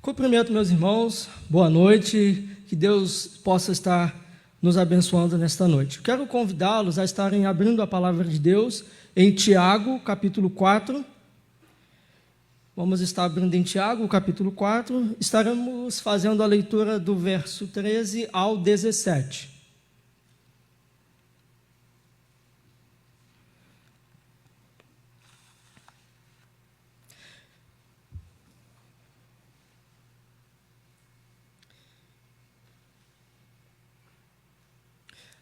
Cumprimento meus irmãos, boa noite, que Deus possa estar nos abençoando nesta noite. Quero convidá-los a estarem abrindo a palavra de Deus em Tiago, capítulo 4. Vamos estar abrindo em Tiago, capítulo 4, estaremos fazendo a leitura do verso 13 ao 17.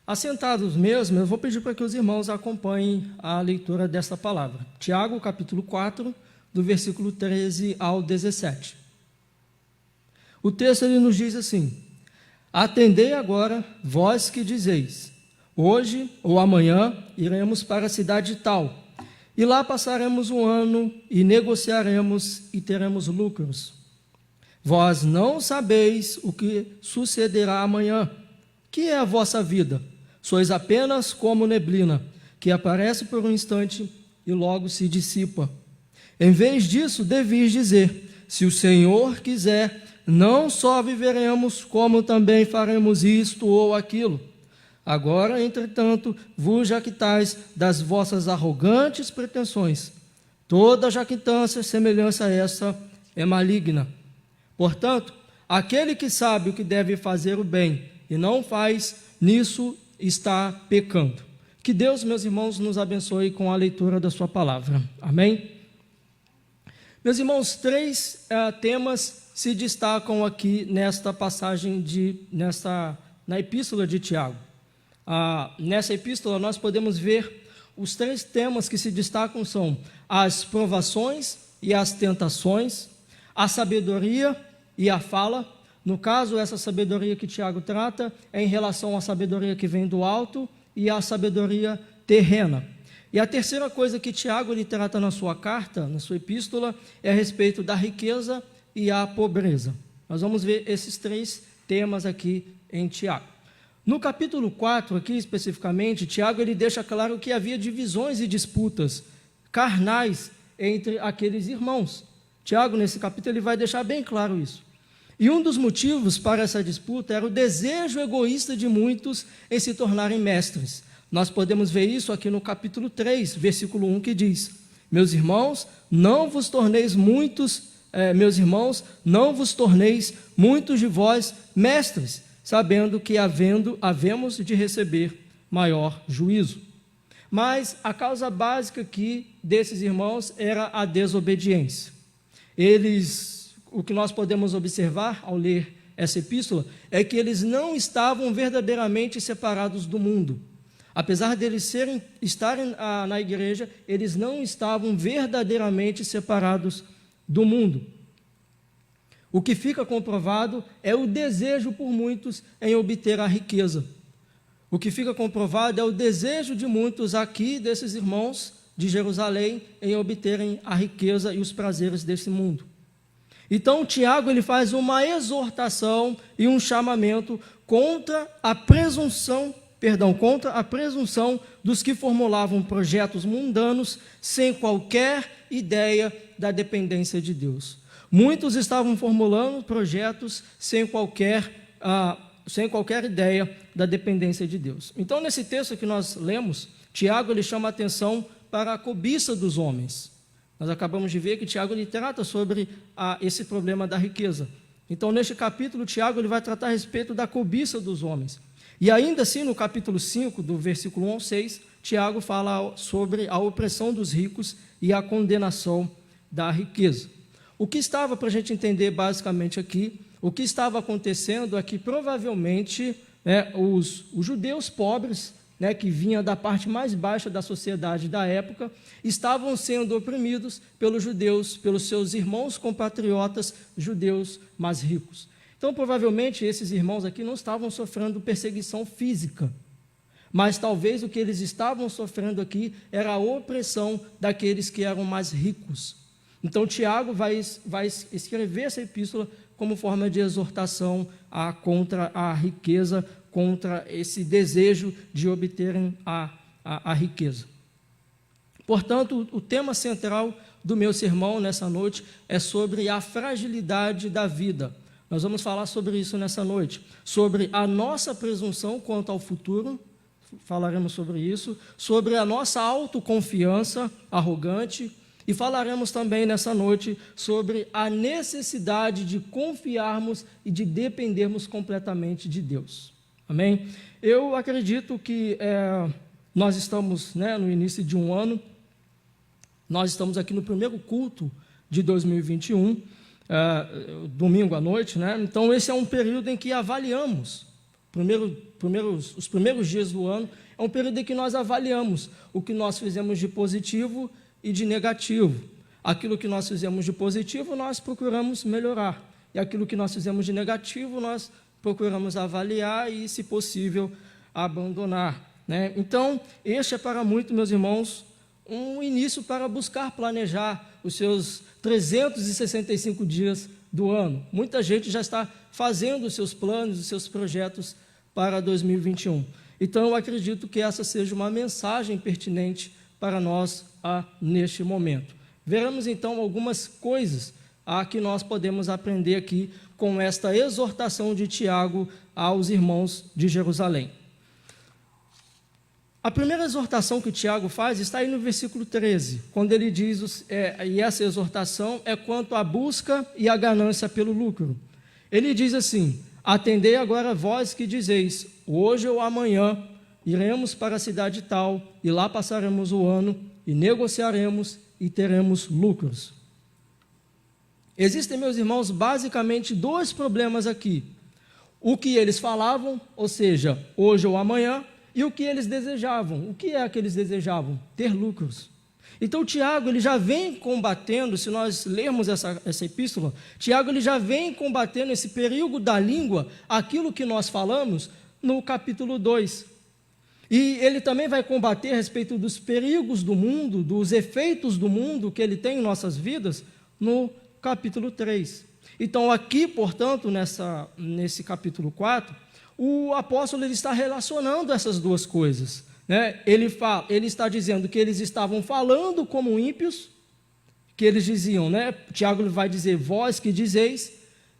Assentados mesmo, eu vou pedir para que os irmãos acompanhem a leitura desta palavra. Tiago, capítulo 4, do versículo 13 ao 17. O texto ele nos diz assim: Atendei agora, vós que dizeis, hoje ou amanhã iremos para a cidade tal, e lá passaremos um ano, e negociaremos, e teremos lucros. Vós não sabeis o que sucederá amanhã. Que é a vossa vida? Sois apenas como neblina, que aparece por um instante e logo se dissipa. Em vez disso, deveis dizer: se o Senhor quiser, não só viveremos, como também faremos isto ou aquilo. Agora, entretanto, vos jactais das vossas arrogantes pretensões. Toda jactância, semelhança a essa, é maligna. Portanto, aquele que sabe o que deve fazer o bem e não faz, nisso está pecando. Que Deus, meus irmãos, nos abençoe com a leitura da sua palavra. Amém? Meus irmãos, três temas se destacam aqui nesta passagem, na epístola de Tiago. Nessa epístola nós podemos ver os três temas que se destacam são as provações e as tentações, a sabedoria e a fala. No caso, essa sabedoria que Tiago trata é em relação à sabedoria que vem do alto e à sabedoria terrena. E a terceira coisa que Tiago ele trata na sua carta, na sua epístola, é a respeito da riqueza e a pobreza. Nós vamos ver esses três temas aqui em Tiago. No capítulo 4, aqui especificamente, Tiago ele deixa claro que havia divisões e disputas carnais entre aqueles irmãos. Tiago, nesse capítulo, ele vai deixar bem claro isso. E um dos motivos para essa disputa era o desejo egoísta de muitos em se tornarem mestres. Nós podemos ver isso aqui no capítulo 3, versículo 1, que diz: Meus irmãos, não vos torneis muitos de vós mestres, sabendo que havemos de receber maior juízo. Mas a causa básica aqui desses irmãos era a desobediência. O que nós podemos observar ao ler essa epístola é que eles não estavam verdadeiramente separados do mundo. Apesar de eles estarem na igreja, eles não estavam verdadeiramente separados do mundo. O que fica comprovado é o desejo por muitos em obter a riqueza. O que fica comprovado é o desejo de muitos aqui, desses irmãos de Jerusalém, em obterem a riqueza e os prazeres desse mundo. Então, Tiago ele faz uma exortação e um chamamento contra a presunção dos que formulavam projetos mundanos sem qualquer ideia da dependência de Deus. Muitos estavam formulando projetos sem qualquer ideia da dependência de Deus. Então, nesse texto que nós lemos, Tiago ele chama a atenção para a cobiça dos homens. Nós acabamos de ver que Tiago ele trata sobre esse problema da riqueza. Então, neste capítulo, Tiago ele vai tratar a respeito da cobiça dos homens. E ainda assim, no capítulo 5, do versículo 1 ao 6, Tiago fala sobre a opressão dos ricos e a condenação da riqueza. O que estava, para a gente entender basicamente aqui, o que estava acontecendo é que provavelmente os judeus pobres, que vinha da parte mais baixa da sociedade da época, estavam sendo oprimidos pelos judeus, pelos seus irmãos compatriotas judeus mais ricos. Então, provavelmente, esses irmãos aqui não estavam sofrendo perseguição física, mas talvez o que eles estavam sofrendo aqui era a opressão daqueles que eram mais ricos. Então, Tiago vai escrever essa epístola como forma de exortação contra a riqueza, contra esse desejo de obterem a riqueza. Portanto, o tema central do meu sermão nessa noite é sobre a fragilidade da vida. Nós vamos falar sobre isso nessa noite, sobre a nossa presunção quanto ao futuro, falaremos sobre isso, sobre a nossa autoconfiança arrogante, e falaremos também nessa noite sobre a necessidade de confiarmos e de dependermos completamente de Deus. Amém? Eu acredito que nós estamos no início de um ano, nós estamos aqui no primeiro culto de 2021, domingo à noite, Então esse é um período em que avaliamos, os primeiros dias do ano, é um período em que nós avaliamos o que nós fizemos de positivo e de negativo. Aquilo que nós fizemos de positivo, nós procuramos melhorar, e aquilo que nós fizemos de negativo, nós procuramos avaliar e, se possível, abandonar. Então, este é para muitos, meus irmãos, um início para buscar planejar os seus 365 dias do ano. Muita gente já está fazendo os seus planos, os seus projetos para 2021. Então, eu acredito que essa seja uma mensagem pertinente para nós neste momento. Veremos, então, algumas coisas que nós podemos aprender aqui com esta exortação de Tiago aos irmãos de Jerusalém. A primeira exortação que Tiago faz está aí no versículo 13, quando ele diz, e essa exortação é quanto à busca e à ganância pelo lucro. Ele diz assim: atendei agora vós que dizeis, hoje ou amanhã iremos para a cidade tal, e lá passaremos o ano, e negociaremos, e teremos lucros. Existem, meus irmãos, basicamente dois problemas aqui. O que eles falavam, ou seja, hoje ou amanhã, e o que eles desejavam. O que é que eles desejavam? Ter lucros. Então, Tiago, ele já vem combatendo, se nós lermos essa epístola, Tiago, ele já vem combatendo esse perigo da língua, aquilo que nós falamos no capítulo 2. E ele também vai combater a respeito dos perigos do mundo, dos efeitos do mundo que ele tem em nossas vidas, no capítulo 3. Então, aqui, portanto, nesse capítulo 4, o apóstolo ele está relacionando essas duas coisas. Ele está dizendo que eles estavam falando como ímpios, que eles diziam, Tiago vai dizer, vós que dizeis,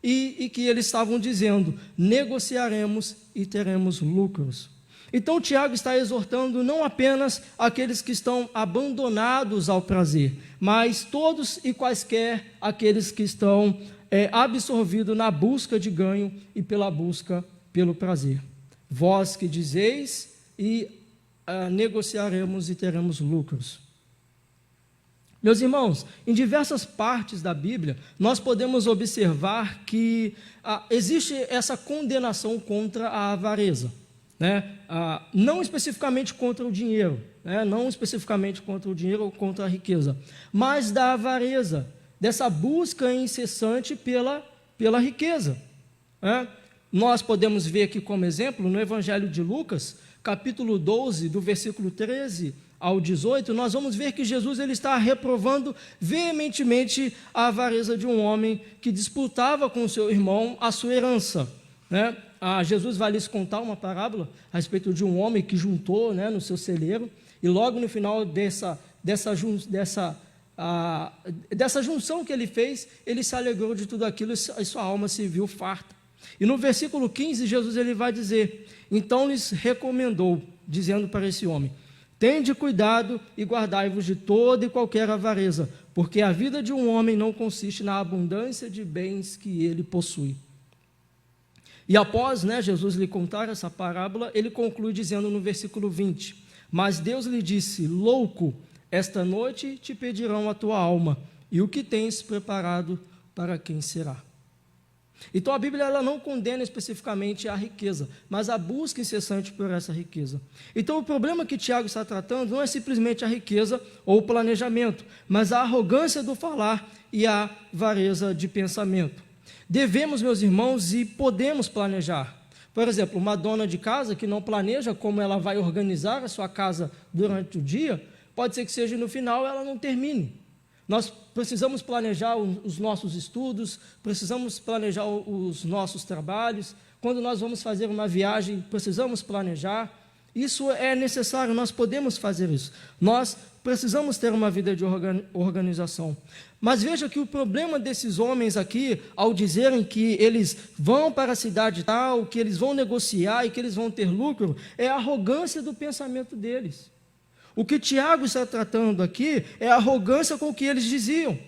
e que eles estavam dizendo, negociaremos e teremos lucros. Então, Tiago está exortando não apenas aqueles que estão abandonados ao prazer, mas todos e quaisquer aqueles que estão absorvidos na busca de ganho e pela busca pelo prazer. Vós que dizeis e negociaremos e teremos lucros. Meus irmãos, em diversas partes da Bíblia, nós podemos observar que existe essa condenação contra a avareza. Não especificamente contra o dinheiro, não especificamente contra o dinheiro ou contra a riqueza, mas da avareza, dessa busca incessante pela riqueza. Nós podemos ver aqui como exemplo, no Evangelho de Lucas, capítulo 12, do versículo 13 ao 18, nós vamos ver que Jesus ele está reprovando veementemente a avareza de um homem que disputava com o seu irmão a sua herança. Jesus vai lhes contar uma parábola a respeito de um homem que juntou no seu celeiro, e logo no final dessa junção que ele fez, ele se alegrou de tudo aquilo e sua alma se viu farta. E no versículo 15, Jesus ele vai dizer, então lhes recomendou, dizendo para esse homem, tende cuidado e guardai-vos de toda e qualquer avareza, porque a vida de um homem não consiste na abundância de bens que ele possui. E após Jesus lhe contar essa parábola, ele conclui dizendo no versículo 20, mas Deus lhe disse, louco, esta noite te pedirão a tua alma, e o que tens preparado para quem será? Então a Bíblia ela não condena especificamente a riqueza, mas a busca incessante por essa riqueza. Então o problema que Tiago está tratando não é simplesmente a riqueza ou o planejamento, mas a arrogância do falar e a avareza de pensamento. Devemos, meus irmãos, e podemos planejar. Por exemplo, uma dona de casa que não planeja como ela vai organizar a sua casa durante o dia, pode ser que seja no final ela não termine. Nós precisamos planejar os nossos estudos, precisamos planejar os nossos trabalhos. Quando nós vamos fazer uma viagem, precisamos planejar. Isso é necessário, nós podemos fazer isso. Nós precisamos ter uma vida de organização. Mas veja que o problema desses homens aqui, ao dizerem que eles vão para a cidade tal, que eles vão negociar e que eles vão ter lucro, é a arrogância do pensamento deles. O que Tiago está tratando aqui é a arrogância com que eles diziam.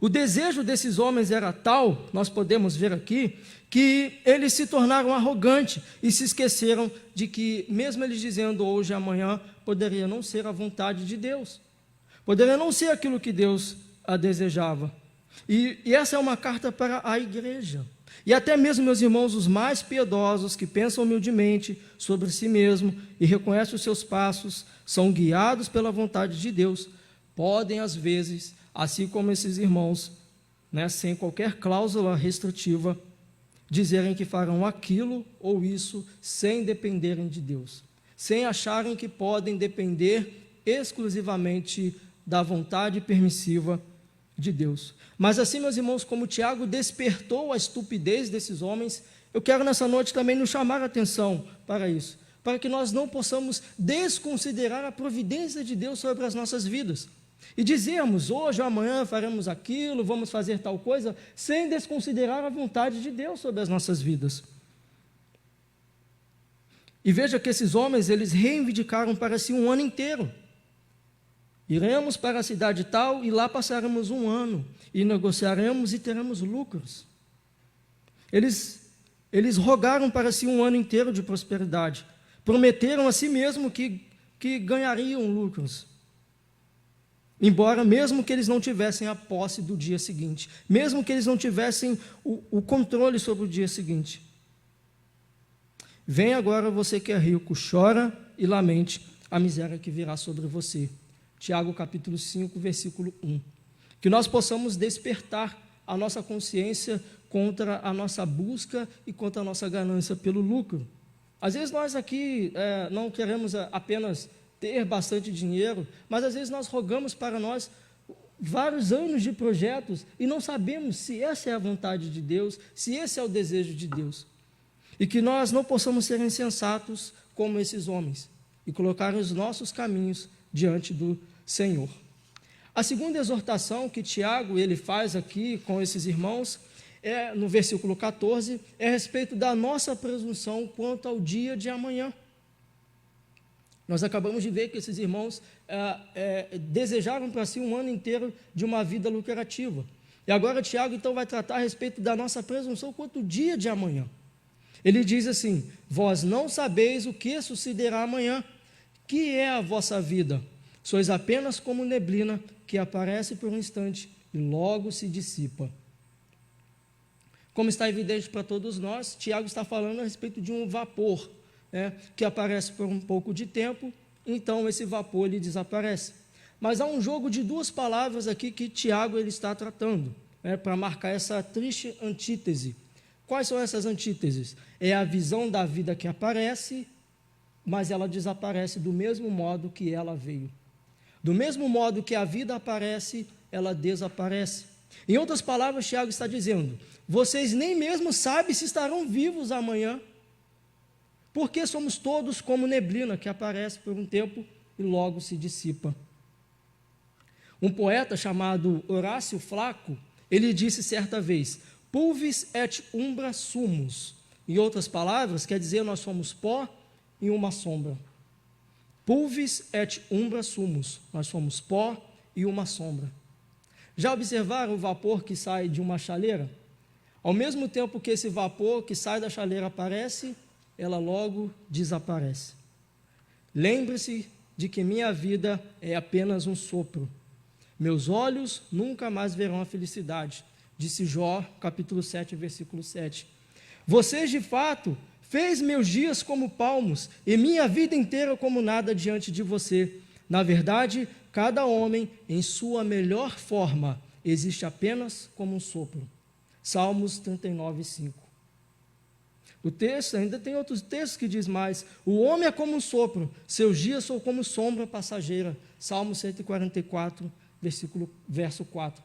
O desejo desses homens era tal, nós podemos ver aqui, que eles se tornaram arrogantes e se esqueceram de que, mesmo eles dizendo hoje e amanhã, poderia não ser a vontade de Deus. Poderia não ser aquilo que Deus a desejava. E essa é uma carta para a igreja. E até mesmo, meus irmãos, os mais piedosos, que pensam humildemente sobre si mesmo e reconhecem os seus passos, são guiados pela vontade de Deus, podem, às vezes, assim como esses irmãos, sem qualquer cláusula restritiva, dizerem que farão aquilo ou isso sem dependerem de Deus, sem acharem que podem depender exclusivamente da vontade permissiva de Deus. Mas assim, meus irmãos, como Tiago despertou a estupidez desses homens, eu quero nessa noite também nos chamar a atenção para isso, para que nós não possamos desconsiderar a providência de Deus sobre as nossas vidas, e dizermos, hoje ou amanhã faremos aquilo, vamos fazer tal coisa, sem desconsiderar a vontade de Deus sobre as nossas vidas. E veja que esses homens, eles reivindicaram para si um ano inteiro. Iremos para a cidade tal e lá passaremos um ano, e negociaremos e teremos lucros. Eles rogaram para si um ano inteiro de prosperidade, prometeram a si mesmo que ganhariam lucros. Embora, mesmo que eles não tivessem a posse do dia seguinte, mesmo que eles não tivessem o controle sobre o dia seguinte. Vem agora você que é rico, chora e lamente a miséria que virá sobre você. Tiago capítulo 5, versículo 1. Que nós possamos despertar a nossa consciência contra a nossa busca e contra a nossa ganância pelo lucro. Às vezes nós aqui não queremos apenas ter bastante dinheiro, mas às vezes nós rogamos para nós vários anos de projetos e não sabemos se essa é a vontade de Deus, se esse é o desejo de Deus. E que nós não possamos ser insensatos como esses homens e colocar os nossos caminhos diante do Senhor. A segunda exortação que Tiago ele faz aqui com esses irmãos, no versículo 14, é a respeito da nossa presunção quanto ao dia de amanhã. Nós acabamos de ver que esses irmãos desejaram para si um ano inteiro de uma vida lucrativa. E agora Tiago então vai tratar a respeito da nossa presunção quanto ao dia de amanhã. Ele diz assim, vós não sabeis o que sucederá amanhã, que é a vossa vida. Sois apenas como neblina que aparece por um instante e logo se dissipa. Como está evidente para todos nós, Tiago está falando a respeito de um vapor, que aparece por um pouco de tempo, então esse vapor ele desaparece. Mas há um jogo de duas palavras aqui que Tiago ele está tratando, para marcar essa triste antítese. Quais são essas antíteses? É a visão da vida que aparece, mas ela desaparece do mesmo modo que ela veio. Do mesmo modo que a vida aparece, ela desaparece. Em outras palavras, Tiago está dizendo, vocês nem mesmo sabem se estarão vivos amanhã, porque somos todos como neblina que aparece por um tempo e logo se dissipa. Um poeta chamado Horácio Flaco, ele disse certa vez, pulvis et umbra sumus. Em outras palavras, quer dizer, nós somos pó e uma sombra. Pulvis et umbra sumus. Nós somos pó e uma sombra. Já observaram o vapor que sai de uma chaleira? Ao mesmo tempo que esse vapor que sai da chaleira aparece, ela logo desaparece. Lembre-se de que minha vida é apenas um sopro. Meus olhos nunca mais verão a felicidade. Disse Jó, capítulo 7, versículo 7. Vocês, de fato, fez meus dias como palmos, e minha vida inteira como nada diante de você. Na verdade, cada homem, em sua melhor forma, existe apenas como um sopro. Salmos 39, 5. O texto, ainda tem outros textos que diz mais, o homem é como um sopro, seus dias são como sombra passageira. Salmo 144, verso 4.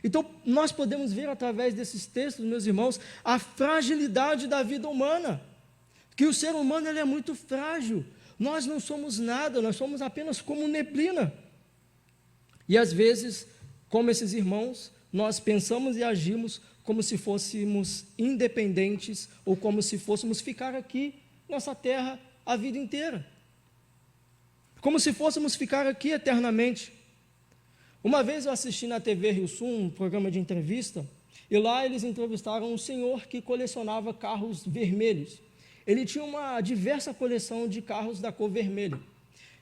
Então, nós podemos ver através desses textos, meus irmãos, a fragilidade da vida humana, que o ser humano ele é muito frágil. Nós não somos nada, nós somos apenas como neblina. E às vezes, como esses irmãos, nós pensamos e agimos como se fôssemos independentes ou como se fôssemos ficar aqui nessa terra a vida inteira. Como se fôssemos ficar aqui eternamente. Uma vez eu assisti na TV Rio Sul um programa de entrevista, e lá eles entrevistaram um senhor que colecionava carros vermelhos. Ele tinha uma diversa coleção de carros da cor vermelha.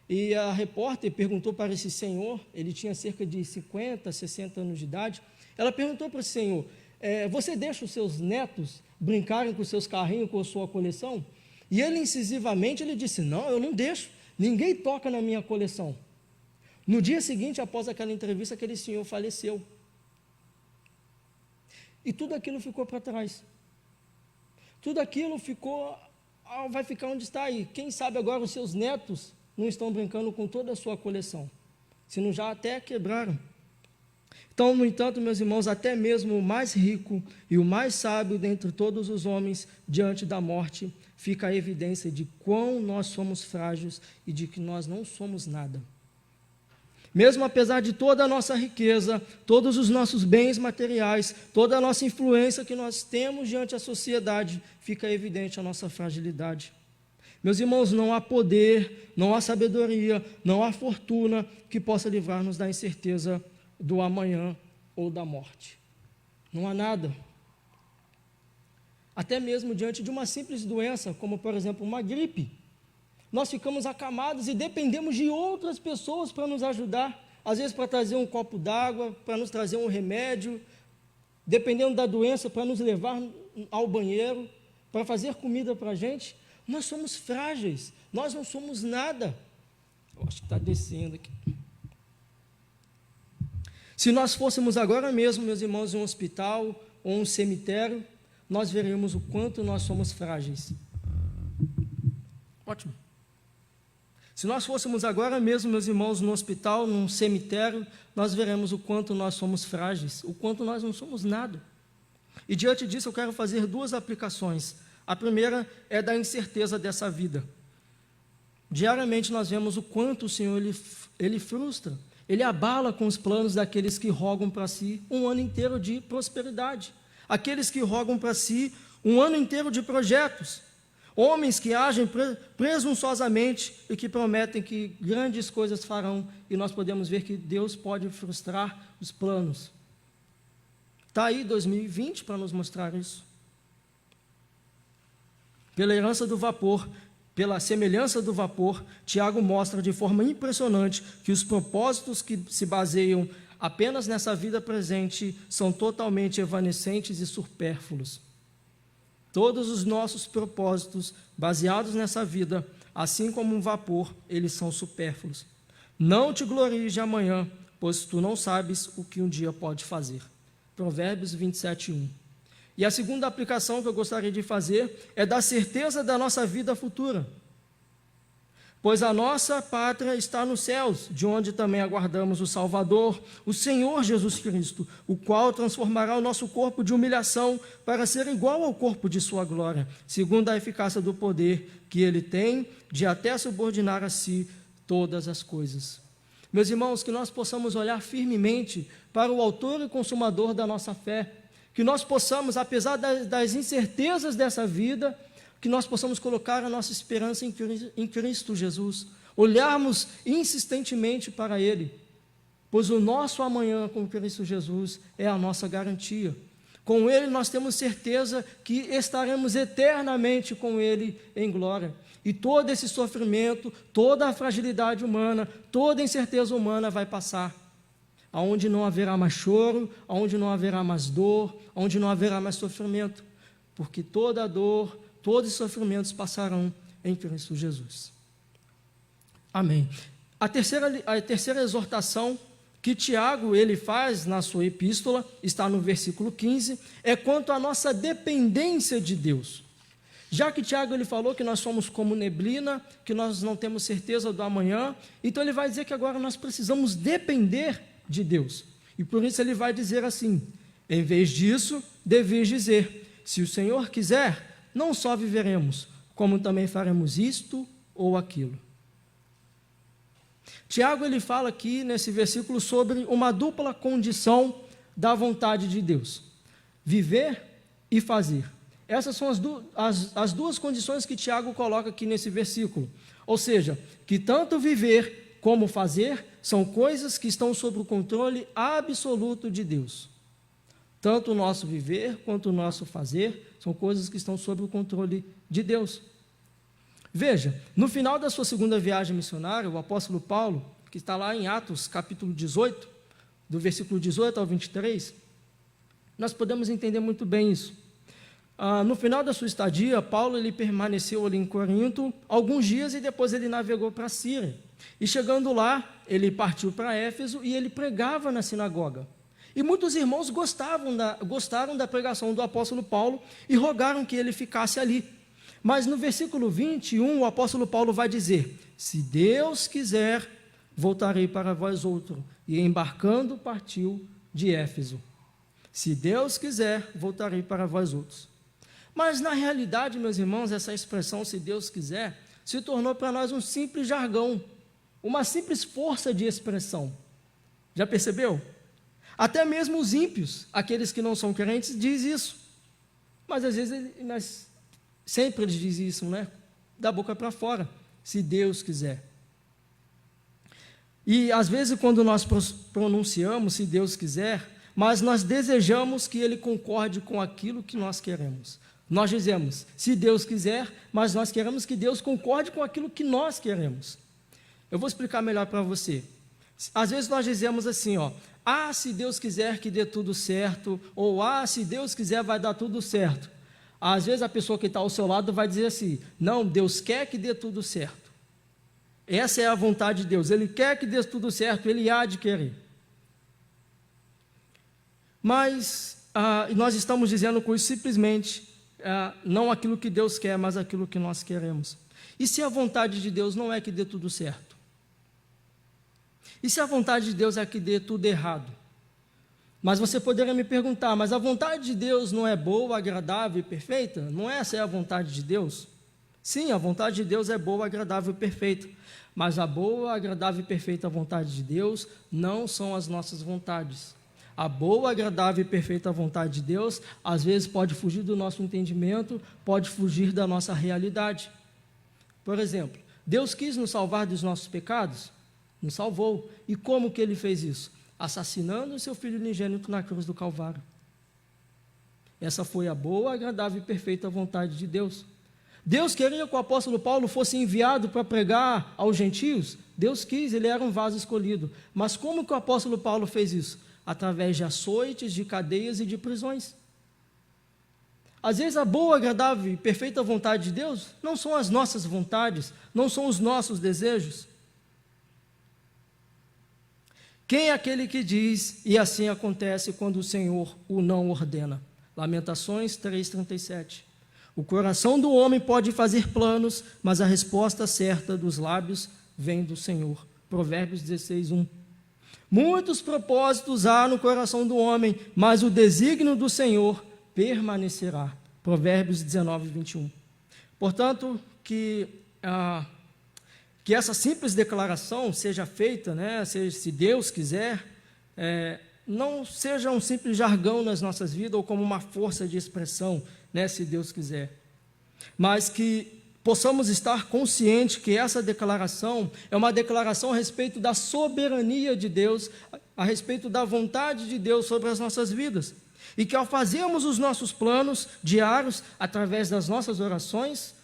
E a repórter perguntou para esse senhor, ele tinha cerca de 50, 60 anos de idade, ela perguntou para esse senhor, você deixa os seus netos brincarem com os seus carrinhos, com a sua coleção? E ele incisivamente, ele disse, não, eu não deixo, ninguém toca na minha coleção. No dia seguinte, após aquela entrevista, aquele senhor faleceu. E tudo aquilo ficou para trás. Tudo aquilo vai ficar onde está aí. Quem sabe agora os seus netos não estão brincando com toda a sua coleção, se não já até quebraram. Então, no entanto, meus irmãos, até mesmo o mais rico e o mais sábio dentre todos os homens, diante da morte, fica a evidência de quão nós somos frágeis e de que nós não somos nada. Mesmo apesar de toda a nossa riqueza, todos os nossos bens materiais, toda a nossa influência que nós temos diante da sociedade, fica evidente a nossa fragilidade. Meus irmãos, não há poder, não há sabedoria, não há fortuna que possa livrar-nos da incerteza do amanhã ou da morte. Não há nada. Até mesmo diante de uma simples doença, como por exemplo uma gripe, nós ficamos acamados e dependemos de outras pessoas para nos ajudar, às vezes para trazer um copo d'água, para nos trazer um remédio, dependendo da doença, para nos levar ao banheiro, para fazer comida para a gente. Nós somos frágeis, nós não somos nada. Eu acho que está descendo aqui. Se nós fôssemos agora mesmo, meus irmãos, em um hospital ou um cemitério, nós veríamos o quanto nós somos frágeis. Ótimo. Se nós fôssemos agora mesmo, meus irmãos, num hospital, num cemitério, nós veremos o quanto nós somos frágeis, o quanto nós não somos nada. E diante disso eu quero fazer duas aplicações. A primeira é da incerteza dessa vida. Diariamente nós vemos o quanto o Senhor ele frustra, ele abala com os planos daqueles que rogam para si um ano inteiro de prosperidade, aqueles que rogam para si um ano inteiro de projetos, homens que agem presunçosamente e que prometem que grandes coisas farão, e nós podemos ver que Deus pode frustrar os planos. Está aí 2020 para nos mostrar isso. Pela herança do vapor, pela semelhança do vapor, Tiago mostra de forma impressionante que os propósitos que se baseiam apenas nessa vida presente são totalmente evanescentes e supérfluos. Todos os nossos propósitos baseados nessa vida, assim como um vapor, eles são supérfluos. Não te glories de amanhã, pois tu não sabes o que um dia pode fazer. Provérbios 27:1. E a segunda aplicação que eu gostaria de fazer é da certeza da nossa vida futura. Pois a nossa pátria está nos céus, de onde também aguardamos o Salvador, o Senhor Jesus Cristo, o qual transformará o nosso corpo de humilhação para ser igual ao corpo de sua glória, segundo a eficácia do poder que ele tem de até subordinar a si todas as coisas. Meus irmãos, que nós possamos olhar firmemente para o autor e consumador da nossa fé, que nós possamos, apesar das incertezas dessa vida, que nós possamos colocar a nossa esperança em Cristo Jesus, olharmos insistentemente para Ele, pois o nosso amanhã com Cristo Jesus é a nossa garantia. Com Ele nós temos certeza que estaremos eternamente com Ele em glória, e todo esse sofrimento, toda a fragilidade humana, toda a incerteza humana vai passar, aonde não haverá mais choro, aonde não haverá mais dor, aonde não haverá mais sofrimento, porque toda a dor, todos os sofrimentos passarão em Cristo Jesus. Amém. A terceira exortação que Tiago ele faz na sua epístola, está no versículo 15, é quanto à nossa dependência de Deus. Já que Tiago ele falou que nós somos como neblina, que nós não temos certeza do amanhã, então ele vai dizer que agora nós precisamos depender de Deus. E por isso ele vai dizer assim: em vez disso, deveis dizer, se o Senhor quiser, não só viveremos, como também faremos isto ou aquilo. Tiago ele fala aqui nesse versículo sobre uma dupla condição da vontade de Deus: viver e fazer. Essas são as duas condições que Tiago coloca aqui nesse versículo. Ou seja, que tanto viver como fazer são coisas que estão sob o controle absoluto de Deus. Tanto o nosso viver quanto o nosso fazer são coisas que estão sob o controle de Deus. Veja, no final da sua segunda viagem missionária, o apóstolo Paulo, que está lá em Atos capítulo 18, do versículo 18 ao 23, nós podemos entender muito bem isso. No final da sua estadia, Paulo ele permaneceu ali em Corinto alguns dias e depois ele navegou para a Síria. E chegando lá, ele partiu para Éfeso e ele pregava na sinagoga. E muitos irmãos gostaram da pregação do apóstolo Paulo e rogaram que ele ficasse ali. Mas no versículo 21, o apóstolo Paulo vai dizer: se Deus quiser, voltarei para vós outro. E embarcando, partiu de Éfeso. Se Deus quiser, voltarei para vós outros. Mas na realidade, meus irmãos, essa expressão, se Deus quiser, se tornou para nós um simples jargão, uma simples força de expressão. Já percebeu? Até mesmo os ímpios, aqueles que não são crentes, dizem isso. Mas às vezes, sempre eles dizem isso, né? Da boca para fora, se Deus quiser. E às vezes quando nós pronunciamos, se Deus quiser, mas nós desejamos que Ele concorde com aquilo que nós queremos. Nós dizemos, se Deus quiser, mas nós queremos que Deus concorde com aquilo que nós queremos. Eu vou explicar melhor para você. Às vezes nós dizemos assim, se Deus quiser que dê tudo certo, ou se Deus quiser vai dar tudo certo. Às vezes a pessoa que está ao seu lado vai dizer assim, não, Deus quer que dê tudo certo. Essa é a vontade de Deus, Ele quer que dê tudo certo, Ele há de querer. Mas nós estamos dizendo com isso simplesmente, não aquilo que Deus quer, mas aquilo que nós queremos. E se a vontade de Deus não é que dê tudo certo? E se a vontade de Deus é que dê tudo errado? Mas você poderia me perguntar, mas a vontade de Deus não é boa, agradável e perfeita? Não essa é a vontade de Deus? Sim, a vontade de Deus é boa, agradável e perfeita. Mas a boa, agradável e perfeita vontade de Deus não são as nossas vontades. A boa, agradável e perfeita vontade de Deus, às vezes pode fugir do nosso entendimento, pode fugir da nossa realidade. Por exemplo, Deus quis nos salvar dos nossos pecados? Nos salvou. E como que Ele fez isso? Assassinando o seu Filho unigênito na cruz do Calvário. Essa foi a boa, agradável e perfeita vontade de Deus. Deus queria que o apóstolo Paulo fosse enviado para pregar aos gentios? Deus quis, ele era um vaso escolhido. Mas como que o apóstolo Paulo fez isso? Através de açoites, de cadeias e de prisões. Às vezes a boa, agradável e perfeita vontade de Deus não são as nossas vontades, não são os nossos desejos. Quem é aquele que diz, e assim acontece quando o Senhor o não ordena? Lamentações 3,37. O coração do homem pode fazer planos, mas a resposta certa dos lábios vem do Senhor. Provérbios 16:1. Muitos propósitos há no coração do homem, mas o desígnio do Senhor permanecerá. Provérbios 19:21. Portanto, que essa simples declaração seja feita, se Deus quiser, não seja um simples jargão nas nossas vidas ou como uma força de expressão, se Deus quiser, mas que possamos estar conscientes que essa declaração é uma declaração a respeito da soberania de Deus, a respeito da vontade de Deus sobre as nossas vidas, e que ao fazermos os nossos planos diários, através das nossas orações,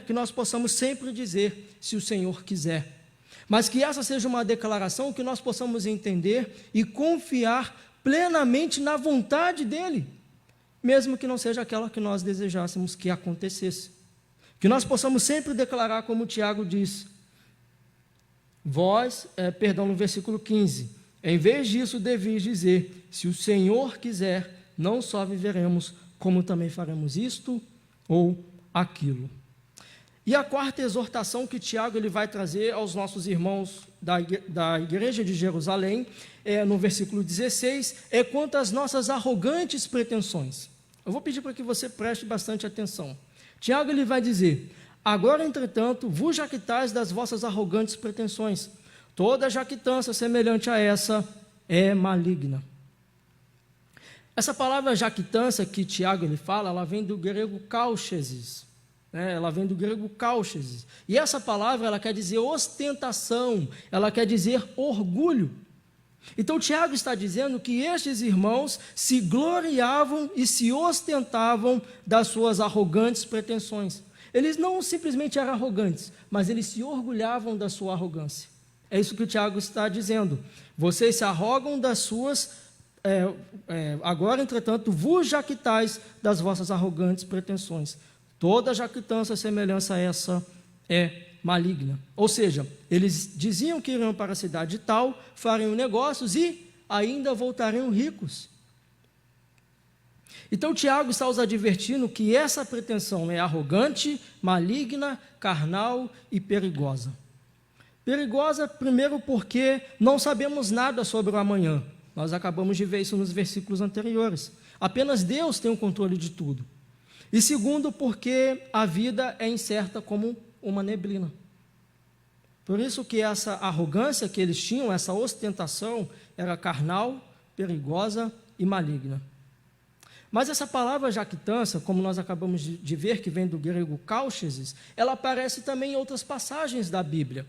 que nós possamos sempre dizer, se o Senhor quiser, mas que essa seja uma declaração que nós possamos entender e confiar plenamente na vontade dEle, mesmo que não seja aquela que nós desejássemos que acontecesse. Que nós possamos sempre declarar, como Tiago diz, no versículo 15, em vez disso deveis dizer, se o Senhor quiser, não só viveremos, como também faremos isto ou aquilo. E a quarta exortação que Tiago ele vai trazer aos nossos irmãos da igreja de Jerusalém, no versículo 16, é quanto às nossas arrogantes pretensões. Eu vou pedir para que você preste bastante atenção. Tiago ele vai dizer, agora, entretanto, vos jactais das vossas arrogantes pretensões. Toda jactância semelhante a essa é maligna. Essa palavra jactância que Tiago ele fala, ela vem do grego kauchesis, né? Ela vem do grego kauchesis. E essa palavra ela quer dizer ostentação, ela quer dizer orgulho. Então Tiago está dizendo que estes irmãos se gloriavam e se ostentavam das suas arrogantes pretensões. Eles não simplesmente eram arrogantes, mas eles se orgulhavam da sua arrogância. É isso que o Tiago está dizendo. Vocês se arrogam das suas agora, entretanto, vos jactais das vossas arrogantes pretensões. Toda jactância semelhança a essa é maligna. Ou seja, eles diziam que iriam para a cidade tal, fariam negócios e ainda voltariam ricos. Então, Tiago está os advertindo que essa pretensão é arrogante, maligna, carnal e perigosa. Perigosa, primeiro, porque não sabemos nada sobre o amanhã. Nós acabamos de ver isso nos versículos anteriores. Apenas Deus tem o controle de tudo. E segundo, porque a vida é incerta como uma neblina. Por isso que essa arrogância que eles tinham, essa ostentação, era carnal, perigosa e maligna. Mas essa palavra jactância, como nós acabamos de ver, que vem do grego kauchesis, ela aparece também em outras passagens da Bíblia.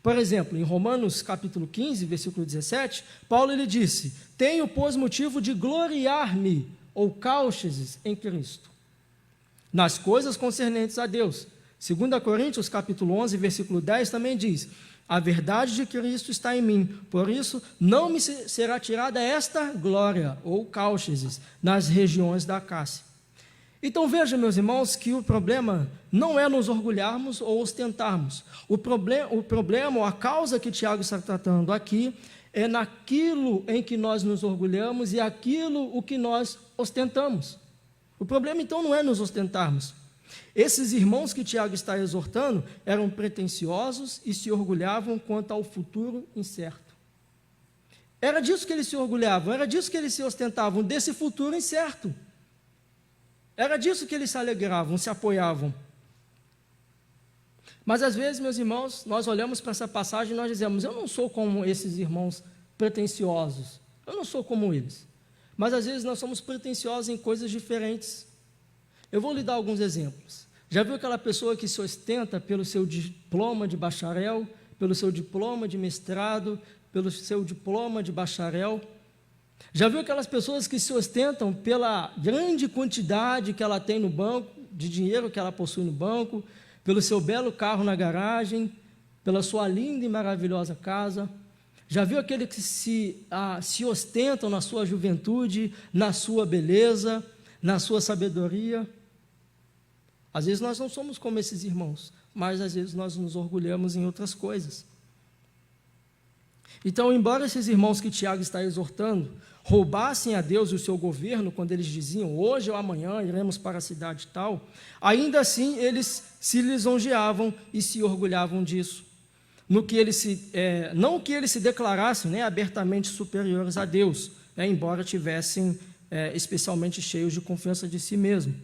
Por exemplo, em Romanos capítulo 15, versículo 17, Paulo ele disse: tenho, pois, motivo de gloriar-me, ou kauchesis, em Cristo, nas coisas concernentes a Deus. 2 Coríntios capítulo 11, versículo 10 também diz: a verdade de Cristo está em mim, por isso não me será tirada esta glória, ou kauchesis, nas regiões da Acácia. Então veja, meus irmãos, que o problema não é nos orgulharmos ou ostentarmos. O problema, ou a causa que Tiago está tratando aqui, é naquilo em que nós nos orgulhamos e aquilo o que nós ostentamos. O problema, então, não é nos ostentarmos. Esses irmãos que Tiago está exortando eram pretensiosos e se orgulhavam quanto ao futuro incerto. Era disso que eles se orgulhavam, era disso que eles se ostentavam, desse futuro incerto. Era disso que eles se alegravam, se apoiavam. Mas às vezes, meus irmãos, nós olhamos para essa passagem e nós dizemos: eu não sou como esses irmãos pretensiosos, eu não sou como eles. Mas às vezes nós somos pretensiosos em coisas diferentes. Eu vou lhe dar alguns exemplos. Já viu aquela pessoa que se ostenta pelo seu diploma de bacharel, pelo seu diploma de mestrado, pelo seu diploma de bacharel? Já viu aquelas pessoas que se ostentam pela grande quantidade que ela tem no banco, de dinheiro que ela possui no banco, pelo seu belo carro na garagem, pela sua linda e maravilhosa casa? Já viu aquele que se ostentam na sua juventude, na sua beleza, na sua sabedoria? Às vezes nós não somos como esses irmãos, mas às vezes nós nos orgulhamos em outras coisas. Então, embora esses irmãos que Tiago está exortando roubassem a Deus e o seu governo, quando eles diziam: hoje ou amanhã iremos para a cidade tal, ainda assim eles se lisonjeavam e se orgulhavam disso. Não que eles se declarassem, né, abertamente superiores a Deus, né, embora tivessem especialmente cheios de confiança de si mesmo.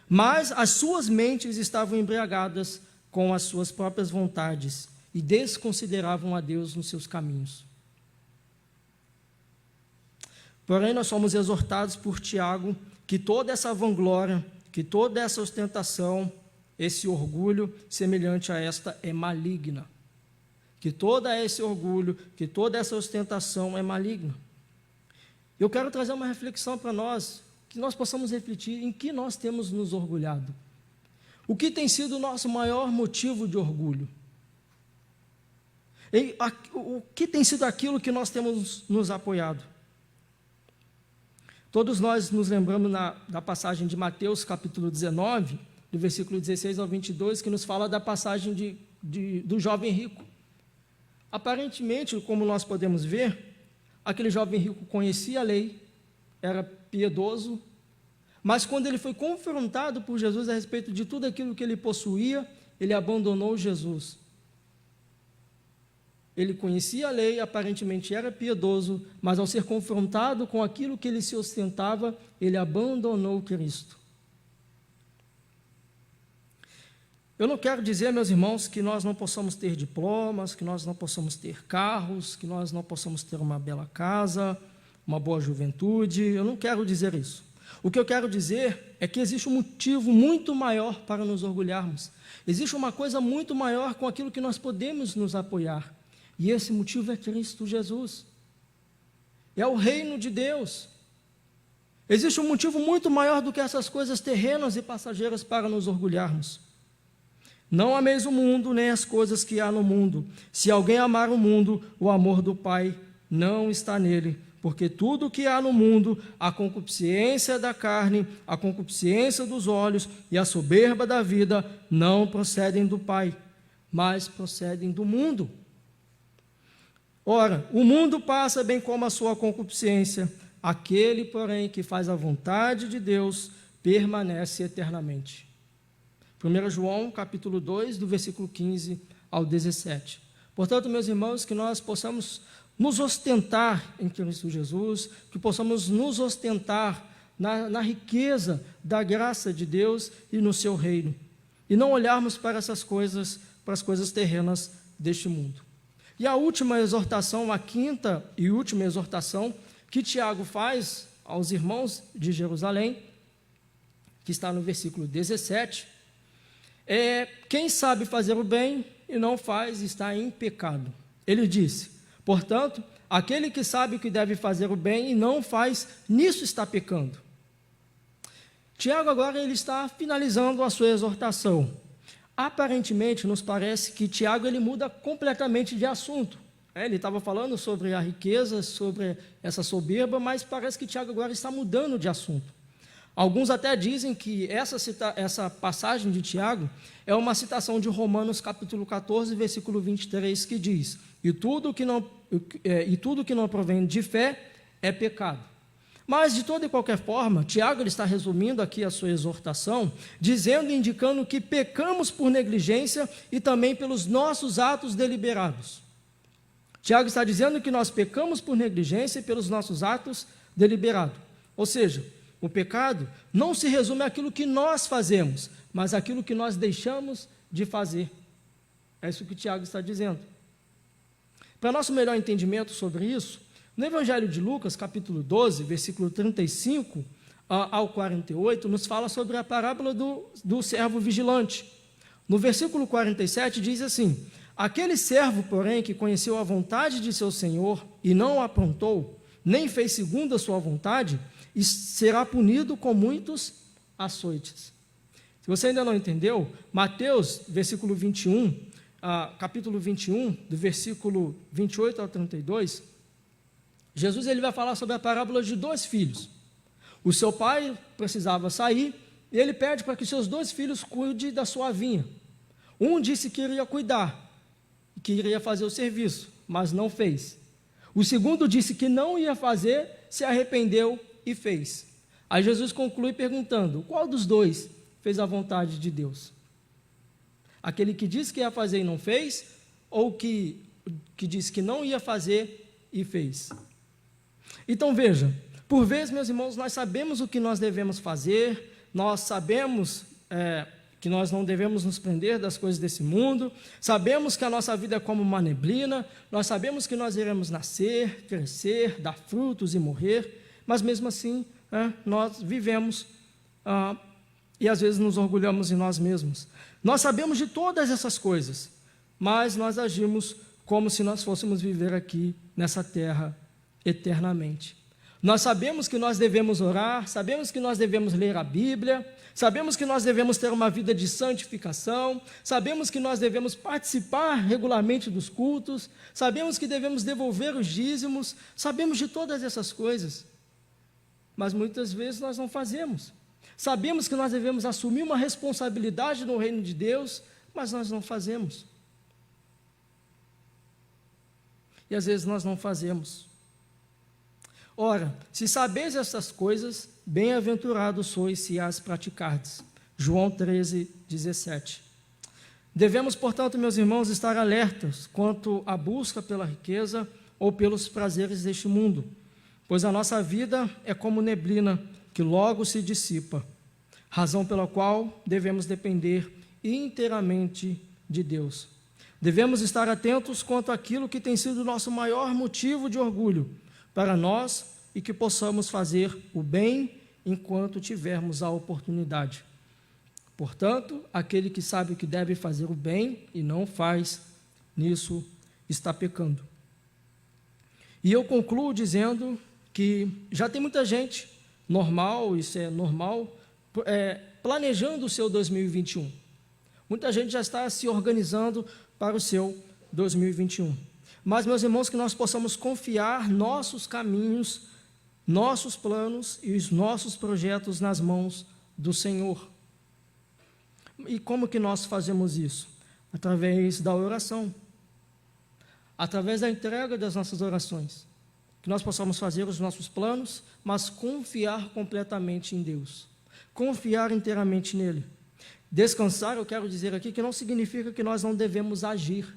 Mas as suas mentes estavam embriagadas com as suas próprias vontades e desconsideravam a Deus nos seus caminhos. Porém, nós somos exortados por Tiago que toda essa vanglória, que toda essa ostentação, esse orgulho semelhante a esta é maligna. Que todo esse orgulho, que toda essa ostentação é maligna. Eu quero trazer uma reflexão para nós, que nós possamos refletir em que nós temos nos orgulhado. O que tem sido o nosso maior motivo de orgulho? O que tem sido aquilo que nós temos nos apoiado? Todos nós nos lembramos da passagem de Mateus, capítulo 19, do versículo 16 ao 22, que nos fala da passagem do jovem rico. Aparentemente, como nós podemos ver, aquele jovem rico conhecia a lei, era piedoso, mas quando ele foi confrontado por Jesus a respeito de tudo aquilo que ele possuía, ele abandonou Jesus. Ele conhecia a lei, aparentemente era piedoso, mas ao ser confrontado com aquilo que ele se ostentava, ele abandonou Cristo. Eu não quero dizer, meus irmãos, que nós não possamos ter diplomas, que nós não possamos ter carros, que nós não possamos ter uma bela casa, uma boa juventude. Eu não quero dizer isso. O que eu quero dizer é que existe um motivo muito maior para nos orgulharmos. Existe uma coisa muito maior com aquilo que nós podemos nos apoiar. E esse motivo é Cristo Jesus. É o reino de Deus. Existe um motivo muito maior do que essas coisas terrenas e passageiras para nos orgulharmos. Não ameis o mundo, nem as coisas que há no mundo. Se alguém amar o mundo, o amor do Pai não está nele. Porque tudo o que há no mundo, a concupiscência da carne, a concupiscência dos olhos e a soberba da vida, não procedem do Pai, mas procedem do mundo. Ora, o mundo passa bem como a sua concupiscência. Aquele, porém, que faz a vontade de Deus, permanece eternamente. 1 João, capítulo 2, do versículo 15 ao 17. Portanto, meus irmãos, que nós possamos nos ostentar em Cristo Jesus, que possamos nos ostentar na riqueza da graça de Deus e no seu reino, e não olharmos para essas coisas, para as coisas terrenas deste mundo. E a última exortação, a quinta e última exortação que Tiago faz aos irmãos de Jerusalém, que está no versículo 17, é: quem sabe fazer o bem e não faz, está em pecado. Ele disse: portanto, aquele que sabe que deve fazer o bem e não faz, nisso está pecando. Tiago agora ele está finalizando a sua exortação. Aparentemente, nos parece que Tiago ele muda completamente de assunto. Ele estava falando sobre a riqueza, sobre essa soberba, mas parece que Tiago agora está mudando de assunto. Alguns até dizem que essa passagem de Tiago é uma citação de Romanos capítulo 14, versículo 23, que diz: e tudo que não provém de fé é pecado. Mas, de toda e qualquer forma, Tiago ele está resumindo aqui a sua exortação, dizendo e indicando que pecamos por negligência e também pelos nossos atos deliberados. Tiago está dizendo que nós pecamos por negligência e pelos nossos atos deliberados. Ou seja, o pecado não se resume àquilo que nós fazemos, mas àquilo que nós deixamos de fazer. É isso que Tiago está dizendo. Para nosso melhor entendimento sobre isso, no Evangelho de Lucas, capítulo 12, versículo 35 ao 48, nos fala sobre a parábola do servo vigilante. No versículo 47 diz assim: aquele servo, porém, que conheceu a vontade de seu senhor e não a aprontou, nem fez segundo a sua vontade, e será punido com muitos açoites. Se você ainda não entendeu, Mateus, versículo 21, capítulo 21, do versículo 28 ao 32, Jesus ele vai falar sobre a parábola de dois filhos. O seu pai precisava sair, e ele pede para que seus dois filhos cuidem da sua vinha. Um disse que iria cuidar, que iria fazer o serviço, mas não fez. O segundo disse que não ia fazer, se arrependeu e fez. Aí Jesus conclui perguntando: qual dos dois fez a vontade de Deus? Aquele que disse que ia fazer e não fez, ou que disse que não ia fazer e fez? Então veja, por vezes, meus irmãos, nós sabemos o que nós devemos fazer, nós sabemos que nós não devemos nos prender das coisas desse mundo, sabemos que a nossa vida é como uma neblina, nós sabemos que nós iremos nascer, crescer, dar frutos e morrer, mas mesmo assim, nós vivemos e às vezes nos orgulhamos em nós mesmos. Nós sabemos de todas essas coisas, mas nós agimos como se nós fôssemos viver aqui nessa terra eternamente. Nós sabemos que nós devemos orar, sabemos que nós devemos ler a Bíblia, sabemos que nós devemos ter uma vida de santificação, sabemos que nós devemos participar regularmente dos cultos, sabemos que devemos devolver os dízimos, sabemos de todas essas coisas, mas muitas vezes nós não fazemos. Sabemos que nós devemos assumir uma responsabilidade no reino de Deus, mas nós não fazemos. E às vezes nós não fazemos. Ora, se sabeis essas coisas, bem-aventurados sois se as praticardes. João 13, 17. Devemos, portanto, meus irmãos, estar alertas quanto à busca pela riqueza ou pelos prazeres deste mundo, pois a nossa vida é como neblina que logo se dissipa, razão pela qual devemos depender inteiramente de Deus. Devemos estar atentos quanto àquilo que tem sido o nosso maior motivo de orgulho para nós e que possamos fazer o bem enquanto tivermos a oportunidade. Portanto, aquele que sabe que deve fazer o bem e não faz, nisso está pecando. E eu concluo dizendo que já tem muita gente normal, isso é normal, planejando o seu 2021. Muita gente já está se organizando para o seu 2021. Mas, meus irmãos, que nós possamos confiar nossos caminhos, nossos planos e os nossos projetos nas mãos do Senhor. E como que nós fazemos isso? Através da oração, através da entrega das nossas orações, que nós possamos fazer os nossos planos, mas confiar completamente em Deus, confiar inteiramente nele. Descansar, eu quero dizer aqui, que não significa que nós não devemos agir,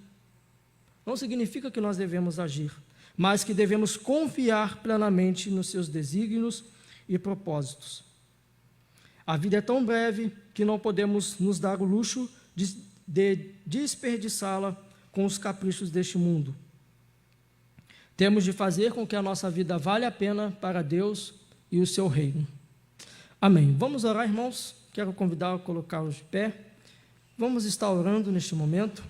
não significa que nós devemos agir, mas que devemos confiar plenamente nos seus desígnios e propósitos. A vida é tão breve que não podemos nos dar o luxo de desperdiçá-la com os caprichos deste mundo. Temos de fazer com que a nossa vida valha a pena para Deus e o seu reino. Amém. Vamos orar, irmãos? Quero convidar a colocar-os de pé. Vamos estar orando neste momento.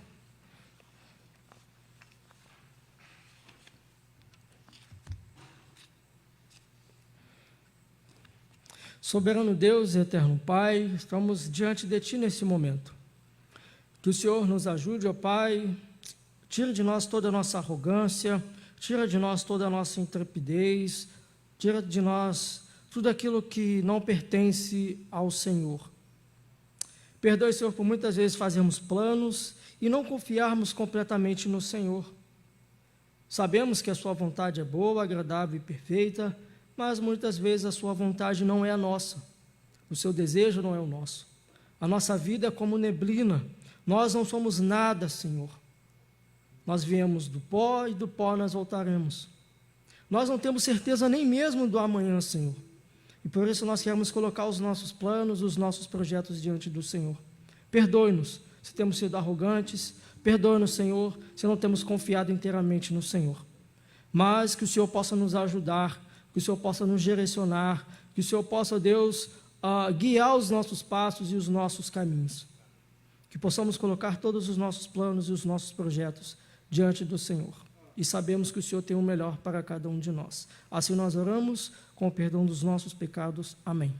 Soberano Deus e eterno Pai, estamos diante de Ti nesse momento. Que o Senhor nos ajude, ó Pai, tira de nós toda a nossa arrogância, tira de nós toda a nossa intrepidez, tira de nós tudo aquilo que não pertence ao Senhor. Perdoe, Senhor, por muitas vezes fazermos planos e não confiarmos completamente no Senhor. Sabemos que a Sua vontade é boa, agradável e perfeita, mas muitas vezes a Sua vontade não é a nossa, o Seu desejo não é o nosso. A nossa vida é como neblina, nós não somos nada, Senhor. Nós viemos do pó e do pó nós voltaremos. Nós não temos certeza nem mesmo do amanhã, Senhor. E por isso nós queremos colocar os nossos planos, os nossos projetos diante do Senhor. Perdoe-nos se temos sido arrogantes, perdoe-nos, Senhor, se não temos confiado inteiramente no Senhor. Mas que o Senhor possa nos ajudar, que o Senhor possa nos direcionar, que o Senhor possa, Deus, guiar os nossos passos e os nossos caminhos. Que possamos colocar todos os nossos planos e os nossos projetos diante do Senhor. E sabemos que o Senhor tem o melhor para cada um de nós. Assim nós oramos, com o perdão dos nossos pecados. Amém.